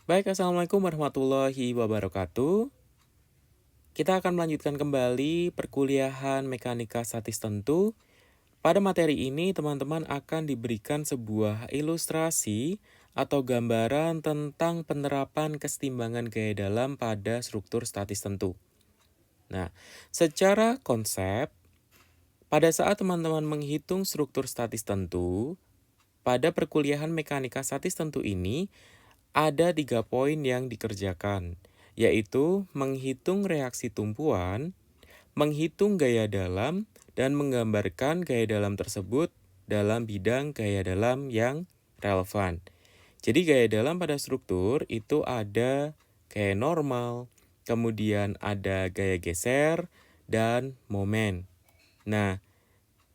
Baik, Assalamualaikum warahmatullahi wabarakatuh. Kita akan melanjutkan kembali perkuliahan mekanika statis tentu. Pada materi ini, teman-teman akan diberikan sebuah ilustrasi atau gambaran tentang penerapan kesetimbangan gaya dalam pada struktur statis tentu. Nah, secara konsep, pada saat teman-teman menghitung struktur statis tentu, pada perkuliahan mekanika statis tentu ini, ada 3 poin yang dikerjakan, yaitu menghitung reaksi tumpuan, menghitung gaya dalam, dan menggambarkan gaya dalam tersebut dalam bidang gaya dalam yang relevan. Jadi gaya dalam pada struktur itu ada gaya normal, kemudian ada gaya geser, dan momen. Nah,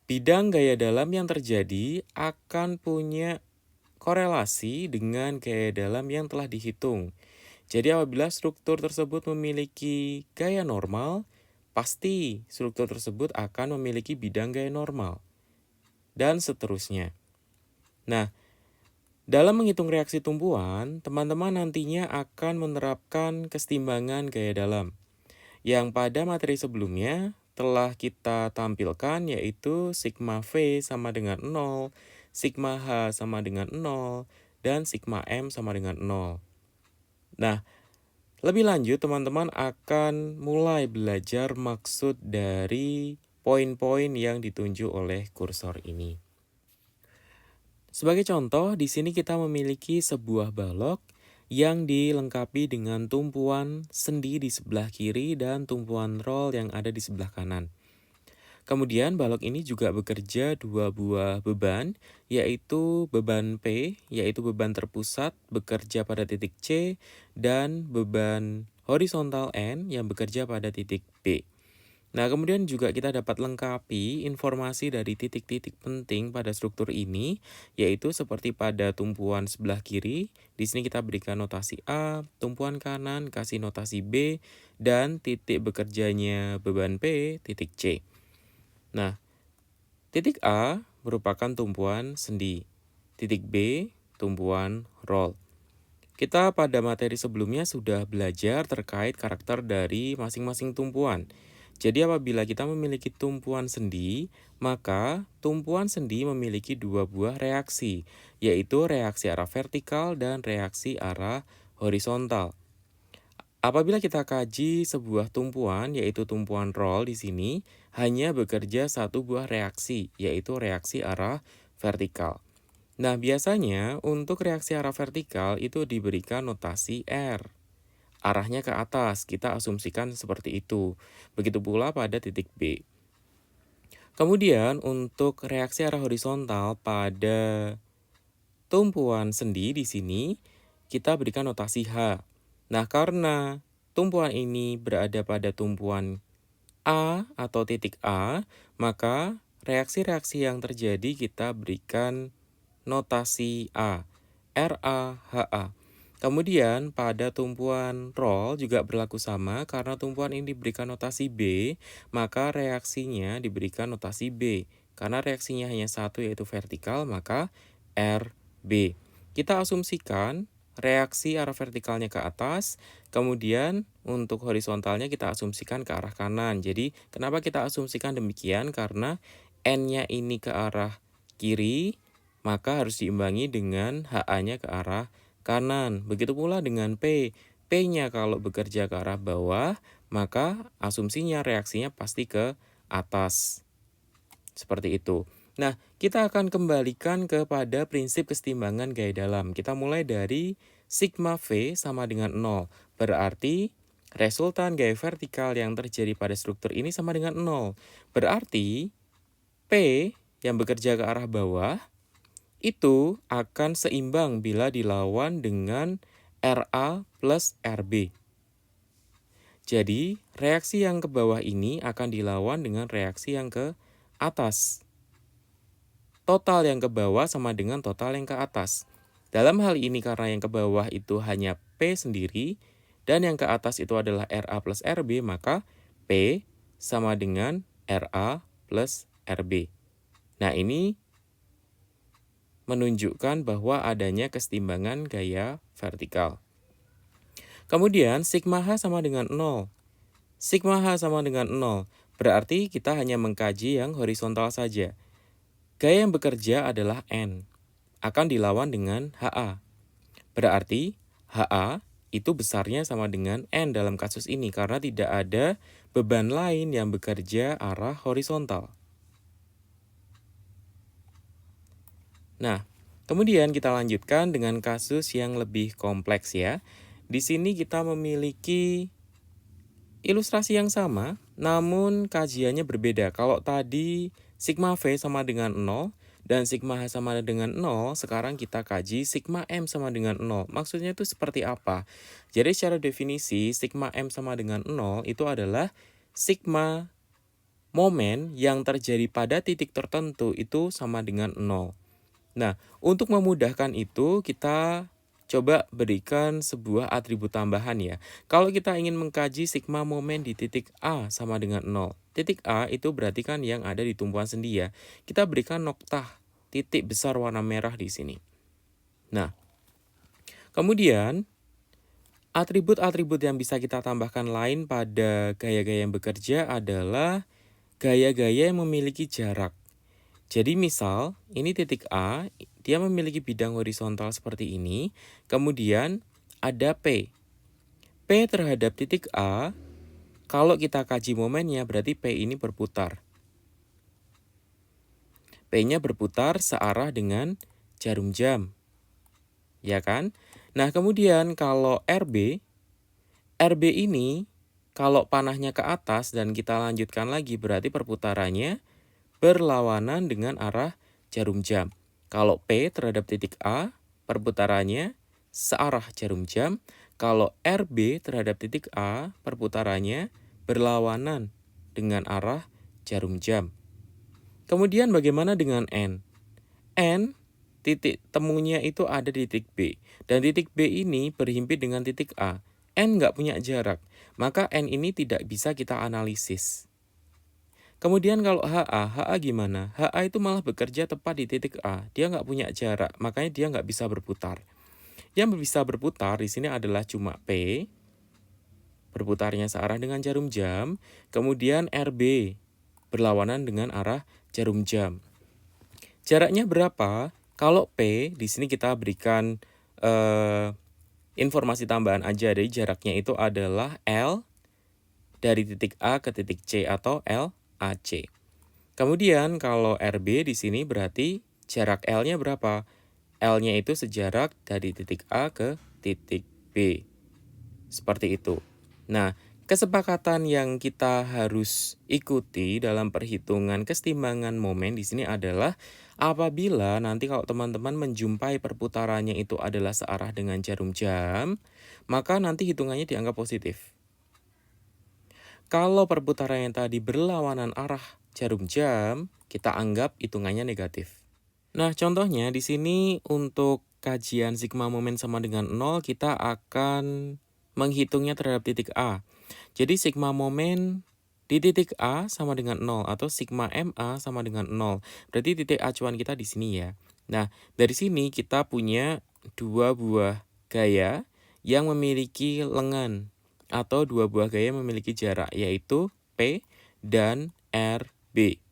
bidang gaya dalam yang terjadi akan punya korelasi dengan gaya dalam yang telah dihitung. Jadi apabila struktur tersebut memiliki gaya normal, pasti struktur tersebut akan memiliki bidang gaya normal, dan seterusnya. Nah, dalam menghitung reaksi tumpuan, teman-teman nantinya akan menerapkan kesetimbangan gaya dalam, yang pada materi sebelumnya telah kita tampilkan, yaitu sigma V sama dengan 0, sigma H sama dengan 0, dan sigma M sama dengan 0. Nah, lebih lanjut teman-teman akan mulai belajar maksud dari poin-poin yang ditunjuk oleh kursor ini. Sebagai contoh, di sini kita memiliki sebuah balok yang dilengkapi dengan tumpuan sendi di sebelah kiri dan tumpuan roll yang ada di sebelah kanan. Kemudian balok ini juga bekerja 2 buah beban, yaitu beban P, yaitu beban terpusat bekerja pada titik C, dan beban horizontal N yang bekerja pada titik B. Nah, kemudian juga kita dapat lengkapi informasi dari titik-titik penting pada struktur ini, yaitu seperti pada tumpuan sebelah kiri, di sini kita berikan notasi A, tumpuan kanan kasih notasi B, dan titik bekerjanya beban P, titik C. Nah, titik A merupakan tumpuan sendi, titik B tumpuan roll. Kita pada materi sebelumnya sudah belajar terkait karakter dari masing-masing tumpuan. Jadi apabila kita memiliki tumpuan sendi, maka tumpuan sendi memiliki 2 buah reaksi, yaitu reaksi arah vertikal dan reaksi arah horizontal. Apabila kita kaji sebuah tumpuan, yaitu tumpuan roll di sini, hanya bekerja 1 buah reaksi, yaitu reaksi arah vertikal. Nah, biasanya untuk reaksi arah vertikal itu diberikan notasi R. Arahnya ke atas, kita asumsikan seperti itu. Begitu pula pada titik B. Kemudian untuk reaksi arah horizontal pada tumpuan sendi di sini, kita berikan notasi H. Nah, karena tumpuan ini berada pada tumpuan A atau titik A, maka reaksi-reaksi yang terjadi kita berikan notasi A, RA, HA. Kemudian pada tumpuan roll juga berlaku sama, karena tumpuan ini diberikan notasi B, maka reaksinya diberikan notasi B. Karena reaksinya hanya satu yaitu vertikal, maka RB. Kita asumsikan reaksi arah vertikalnya ke atas, kemudian untuk horizontalnya kita asumsikan ke arah kanan. Jadi kenapa kita asumsikan demikian? Karena N-nya ini ke arah kiri, maka harus diimbangi dengan HA-nya ke arah kanan. Begitu pula dengan P. P-nya kalau bekerja ke arah bawah, maka asumsinya reaksinya pasti ke atas. Seperti itu. Nah, kita akan kembalikan kepada prinsip kesetimbangan gaya dalam. Kita mulai dari sigma V sama dengan 0. Berarti resultan gaya vertikal yang terjadi pada struktur ini sama dengan 0. Berarti P yang bekerja ke arah bawah itu akan seimbang bila dilawan dengan RA plus RB. Jadi, reaksi yang ke bawah ini akan dilawan dengan reaksi yang ke atas. Total yang ke bawah sama dengan total yang ke atas. Dalam hal ini karena yang ke bawah itu hanya P sendiri, dan yang ke atas itu adalah RA plus RB, maka P sama dengan RA plus RB. Nah, ini menunjukkan bahwa adanya kesetimbangan gaya vertikal. Kemudian sigma H sama dengan 0. Sigma H sama dengan 0. Berarti kita hanya mengkaji yang horizontal saja. Gaya yang bekerja adalah N. Akan dilawan dengan HA. Berarti HA itu besarnya sama dengan N dalam kasus ini karena tidak ada beban lain yang bekerja arah horizontal. Nah, kemudian kita lanjutkan dengan kasus yang lebih kompleks ya. Di sini kita memiliki ilustrasi yang sama, namun kajiannya berbeda. Kalau tadi sigma V sama dengan 0 dan sigma H sama dengan 0, sekarang kita kaji sigma M sama dengan 0. Maksudnya itu seperti apa? Jadi secara definisi, sigma M sama dengan 0 itu adalah sigma momen yang terjadi pada titik tertentu itu sama dengan 0. Nah, untuk memudahkan itu, kita coba berikan sebuah atribut tambahan ya. Kalau kita ingin mengkaji sigma momen di titik A sama dengan 0. Titik A itu berarti kan yang ada di tumpuan sendi ya. Kita berikan noktah titik besar warna merah di sini. Nah, kemudian atribut-atribut yang bisa kita tambahkan lain pada gaya-gaya yang bekerja adalah gaya-gaya yang memiliki jarak. Jadi misal, ini titik A, dia memiliki bidang horizontal seperti ini, kemudian ada P. P terhadap titik A, kalau kita kaji momennya berarti P ini berputar. P-nya berputar searah dengan jarum jam. Ya kan? Nah, kemudian kalau RB ini kalau panahnya ke atas dan kita lanjutkan lagi berarti perputarannya berlawanan dengan arah jarum jam. Kalau P terhadap titik A, perputarannya searah jarum jam. Kalau RB terhadap titik A, perputarannya berlawanan dengan arah jarum jam. Kemudian bagaimana dengan N? N, titik temunya itu ada di titik B. Dan titik B ini berhimpit dengan titik A. N nggak punya jarak, maka N ini tidak bisa kita analisis. Kemudian kalau HA gimana? HA itu malah bekerja tepat di titik A. Dia nggak punya jarak, makanya dia nggak bisa berputar. Yang bisa berputar di sini adalah cuma P, berputarnya searah dengan jarum jam, kemudian RB, berlawanan dengan arah jarum jam. Jaraknya berapa? Kalau P, di sini kita berikan informasi tambahan aja. Jadi jaraknya itu adalah L dari titik A ke titik C atau LAC. Kemudian kalau RB di sini berarti jarak L-nya berapa? L-nya itu sejarak dari titik A ke titik B. Seperti itu. Nah, kesepakatan yang kita harus ikuti dalam perhitungan kesetimbangan momen di sini adalah apabila nanti kalau teman-teman menjumpai perputarannya itu adalah searah dengan jarum jam, maka nanti hitungannya dianggap positif. Kalau perputaran yang tadi berlawanan arah jarum jam, kita anggap hitungannya negatif. Nah, contohnya di sini untuk kajian sigma momen sama dengan 0, kita akan menghitungnya terhadap titik A. Jadi sigma momen di titik A sama dengan 0 atau sigma MA sama dengan 0. Berarti titik acuan kita di sini ya. Nah, dari sini kita punya dua buah gaya yang memiliki lengan atau dua buah gaya yang memiliki jarak, yaitu P dan RB.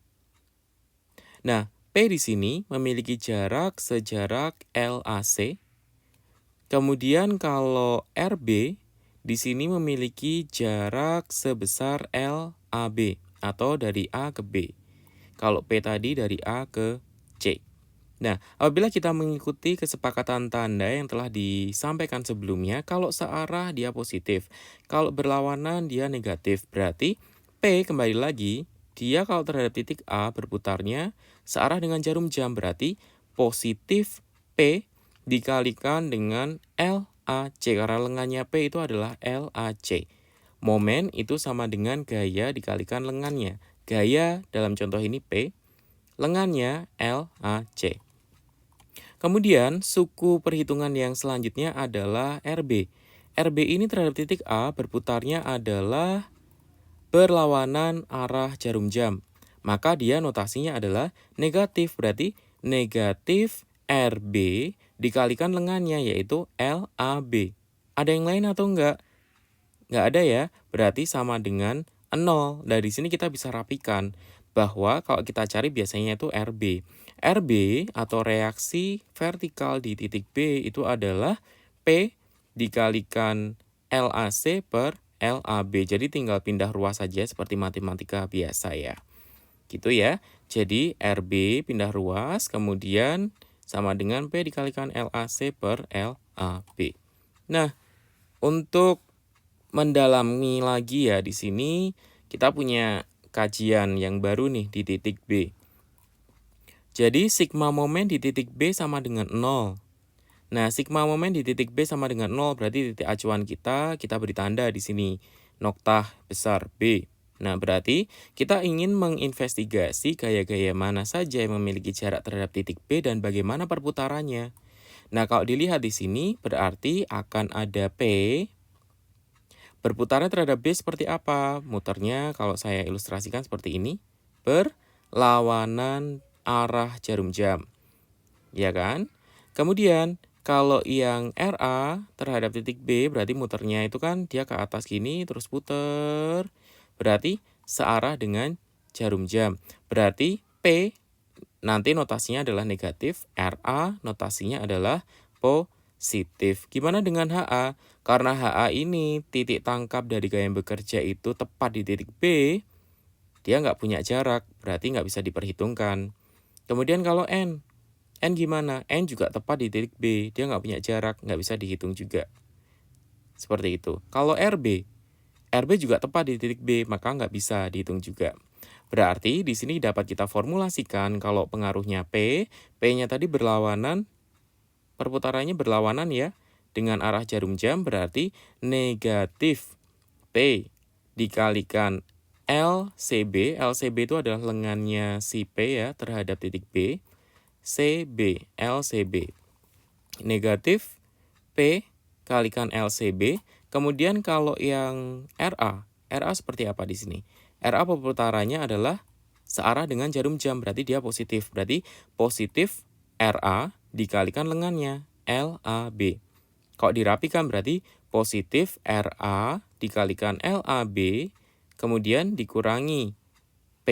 Nah, P di sini memiliki jarak sejarak LAC. Kemudian kalau RB di sini memiliki jarak sebesar LAB atau dari A ke B. Kalau P tadi dari A ke C. Nah, apabila kita mengikuti kesepakatan tanda yang telah disampaikan sebelumnya, kalau searah dia positif, kalau berlawanan dia negatif. Berarti P kembali lagi, dia kalau terhadap titik A berputarnya searah dengan jarum jam, berarti positif P dikalikan dengan LAC, karena lengannya P itu adalah LAC. Momen itu sama dengan gaya dikalikan lengannya. Gaya dalam contoh ini P, lengannya LAC. Kemudian, suku perhitungan yang selanjutnya adalah RB. RB ini terhadap titik A berputarnya adalah berlawanan arah jarum jam. Maka dia notasinya adalah negatif, berarti negatif RB dikalikan lengannya yaitu LAB. Ada yang lain atau enggak? Nggak ada ya, berarti sama dengan 0. Dari sini kita bisa rapikan bahwa kalau kita cari biasanya itu RB. RB atau reaksi vertikal di titik B itu adalah P dikalikan LAC per LAB. Jadi tinggal pindah ruas saja seperti matematika biasa ya. Gitu ya. Jadi RB pindah ruas, kemudian sama dengan P dikalikan LAC per LAB. Nah, untuk mendalami lagi ya di sini kita punya kajian yang baru nih di titik B. Jadi sigma momen di titik B sama dengan 0. Nah, sigma momen di titik B sama dengan 0 berarti titik acuan kita beri tanda di sini noktah besar B. Nah, berarti kita ingin menginvestigasi gaya-gaya mana saja yang memiliki jarak terhadap titik B dan bagaimana perputarannya. Nah, kalau dilihat di sini berarti akan ada P. Berputarnya terhadap B seperti apa? Muternya kalau saya ilustrasikan seperti ini, berlawanan arah jarum jam. Ya kan? Kemudian kalau yang RA terhadap titik B berarti muternya itu kan dia ke atas gini terus puter. Berarti searah dengan jarum jam. Berarti P nanti notasinya adalah negatif, RA notasinya adalah positif. Gimana dengan HA? Karena HA ini titik tangkap dari gaya yang bekerja itu tepat di titik B, dia nggak punya jarak, berarti nggak bisa diperhitungkan. Kemudian kalau N gimana? N juga tepat di titik B, dia nggak punya jarak, nggak bisa dihitung juga. Seperti itu. Kalau RB juga tepat di titik B, maka nggak bisa dihitung juga. Berarti di sini dapat kita formulasikan kalau pengaruhnya P-nya tadi berlawanan, perputarannya berlawanan ya, dengan arah jarum jam berarti negatif P dikalikan LCB. LCB itu adalah lengannya si P ya terhadap titik B. CB, LCB. Negatif P kalikan LCB. Kemudian kalau yang RA seperti apa di sini? RA perputarannya adalah searah dengan jarum jam, berarti dia positif. Berarti positif RA dikalikan lengannya, LAB. Kalau dirapikan berarti positif RA dikalikan LAB, kemudian dikurangi P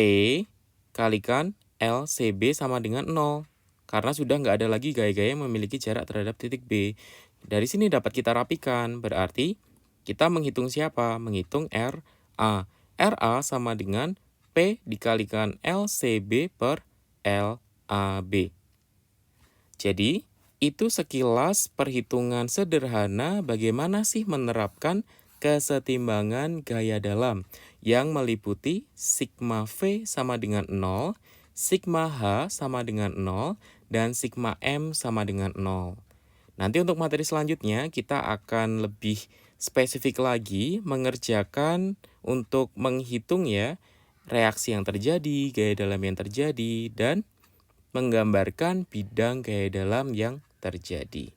kalikan LCB sama dengan 0. Karena sudah nggak ada lagi gaya-gaya yang memiliki jarak terhadap titik B. Dari sini dapat kita rapikan, berarti kita menghitung siapa? Menghitung RA. RA sama dengan P dikalikan LCB per LAB. Jadi, itu sekilas perhitungan sederhana bagaimana sih menerapkan kesetimbangan gaya dalam yang meliputi sigma V sama dengan 0, sigma H sama dengan 0, dan sigma M sama dengan 0. Nanti untuk materi selanjutnya kita akan lebih spesifik lagi mengerjakan untuk menghitung ya reaksi yang terjadi, gaya dalam yang terjadi, dan menggambarkan bidang gaya dalam yang terjadi.